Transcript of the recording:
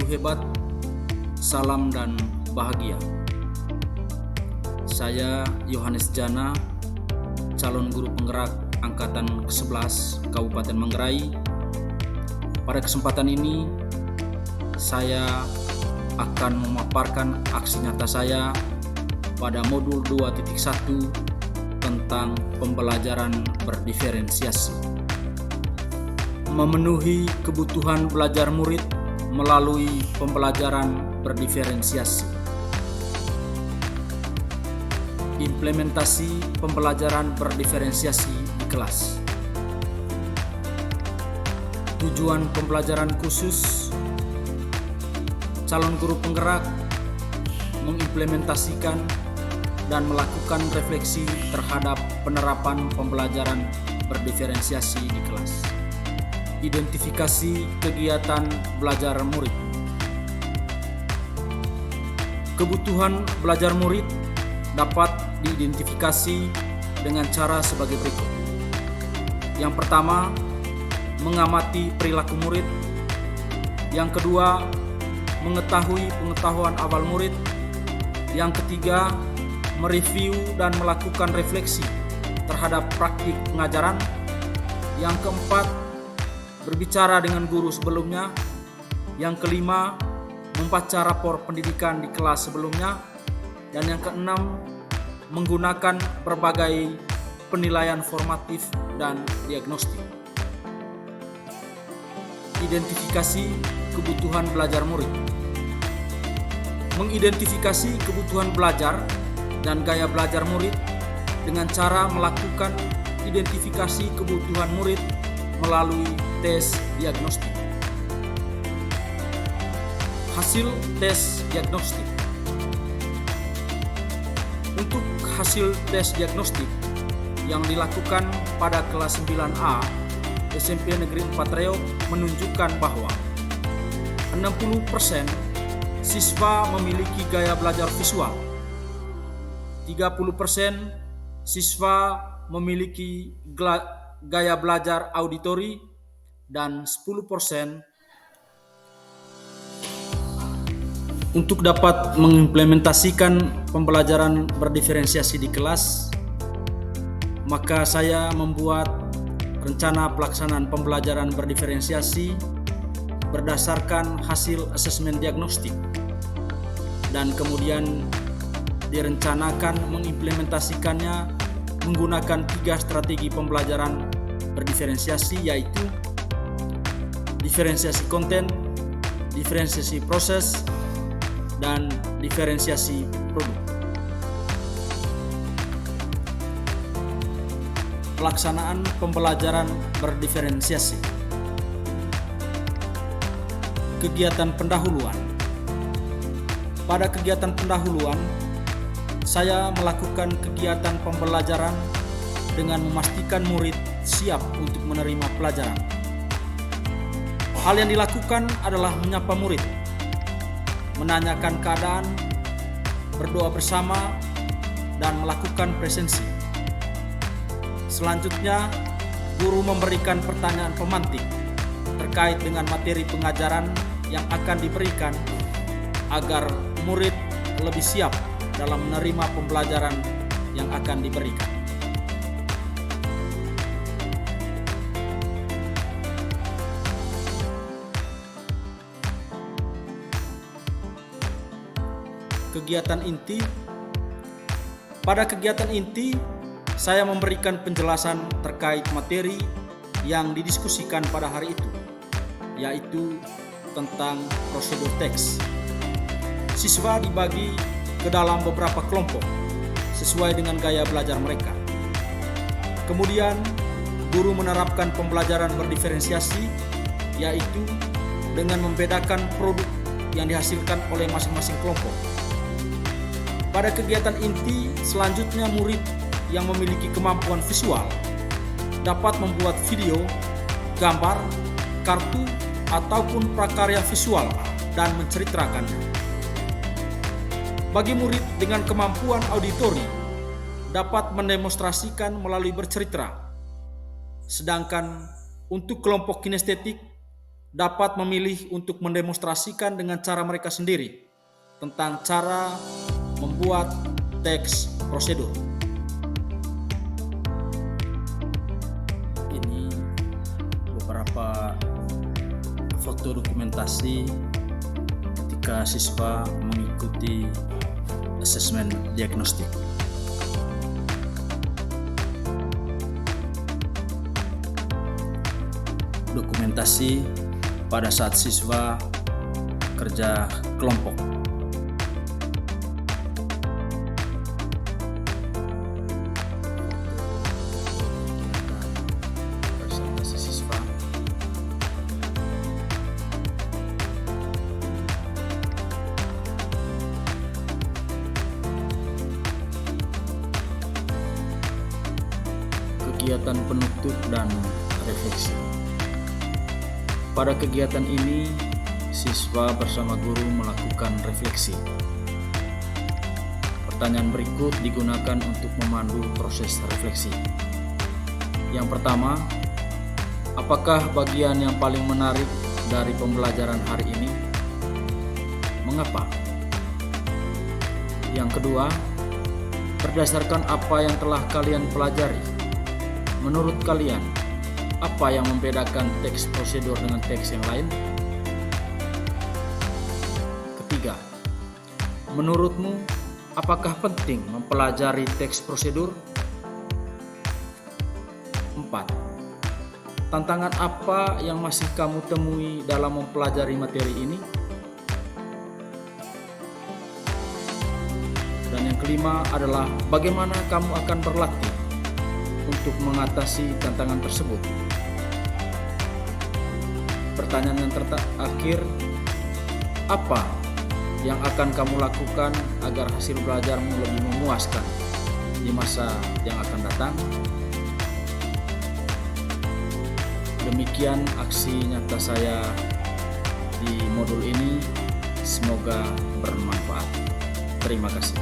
hebat, salam dan bahagia. Saya Yohanes Jana, calon guru penggerak angkatan ke-11 Kabupaten Manggarai. Pada kesempatan ini, saya akan memaparkan aksi nyata saya pada modul 2.1 tentang pembelajaran berdiferensiasi. Memenuhi kebutuhan belajar murid melalui pembelajaran berdiferensiasi. Implementasi pembelajaran berdiferensiasi di kelas. Tujuan pembelajaran khusus: calon guru penggerak mengimplementasikan dan melakukan refleksi terhadap penerapan pembelajaran berdiferensiasi di kelas. Identifikasi kegiatan belajar murid. Kebutuhan belajar murid dapat diidentifikasi dengan cara sebagai berikut. Yang pertama, mengamati perilaku murid. Yang kedua, mengetahui pengetahuan awal murid. Yang ketiga, mereview dan melakukan refleksi terhadap praktik pengajaran. Yang keempat, berbicara dengan guru sebelumnya. Yang kelima, membaca rapor pendidikan di kelas sebelumnya. Dan yang keenam, menggunakan berbagai penilaian formatif dan diagnostik. Identifikasi kebutuhan belajar murid. Mengidentifikasi kebutuhan belajar dan gaya belajar murid dengan cara melakukan identifikasi kebutuhan murid melalui tes diagnostik. Hasil tes diagnostik. Untuk hasil tes diagnostik yang dilakukan pada kelas 9A SMP Negeri 4 Reog menunjukkan bahwa 60% siswa memiliki gaya belajar visual, 30% siswa memiliki gaya belajar auditori, dan 10% untuk dapat mengimplementasikan pembelajaran berdiferensiasi di kelas, maka saya membuat rencana pelaksanaan pembelajaran berdiferensiasi berdasarkan hasil asesmen diagnostik, dan kemudian direncanakan mengimplementasikannya menggunakan 3 strategi pembelajaran berdiferensiasi, yaitu diferensiasi konten, diferensiasi proses, dan diferensiasi produk. Pelaksanaan pembelajaran berdiferensiasi. Kegiatan pendahuluan. Pada kegiatan pendahuluan, saya melakukan kegiatan pembelajaran dengan memastikan murid siap untuk menerima pelajaran. Hal yang dilakukan adalah menyapa murid, menanyakan keadaan, berdoa bersama, dan melakukan presensi. Selanjutnya, guru memberikan pertanyaan pemantik terkait dengan materi pengajaran yang akan diberikan agar murid lebih siap dalam menerima pembelajaran yang akan diberikan. Kegiatan inti. Pada kegiatan inti, saya memberikan penjelasan terkait materi yang didiskusikan pada hari itu, yaitu tentang prosedur teks. Siswa dibagi ke dalam beberapa kelompok sesuai dengan gaya belajar mereka. Kemudian, guru menerapkan pembelajaran berdiferensiasi, yaitu dengan membedakan produk yang dihasilkan oleh masing-masing kelompok. Pada kegiatan inti selanjutnya, murid yang memiliki kemampuan visual dapat membuat video, gambar, kartu, ataupun prakarya visual dan menceritakannya. Bagi murid dengan kemampuan auditori, dapat mendemonstrasikan melalui bercerita. Sedangkan untuk kelompok kinestetik, dapat memilih untuk mendemonstrasikan dengan cara mereka sendiri tentang cara membuat teks prosedur. Ini beberapa foto dokumentasi ketika siswa mengikuti asesmen diagnostik. Dokumentasi pada saat siswa kerja kelompok. Presentasi siswa. Kegiatan penutup dan refleksi. Pada kegiatan ini, siswa bersama guru melakukan refleksi. Pertanyaan berikut digunakan untuk memandu proses refleksi. Yang pertama, apakah bagian yang paling menarik dari pembelajaran hari ini? Mengapa? Yang kedua, berdasarkan apa yang telah kalian pelajari, menurut kalian, apa yang membedakan teks prosedur dengan teks yang lain? Ketiga, menurutmu apakah penting mempelajari teks prosedur? 4. Tantangan apa yang masih kamu temui dalam mempelajari materi ini? Dan yang kelima adalah bagaimana kamu akan berlatih untuk mengatasi tantangan tersebut. Pertanyaan yang terakhir, apa yang akan kamu lakukan agar hasil belajarmu lebih memuaskan di masa yang akan datang? Demikian aksi nyata saya di modul ini, semoga bermanfaat. Terima kasih.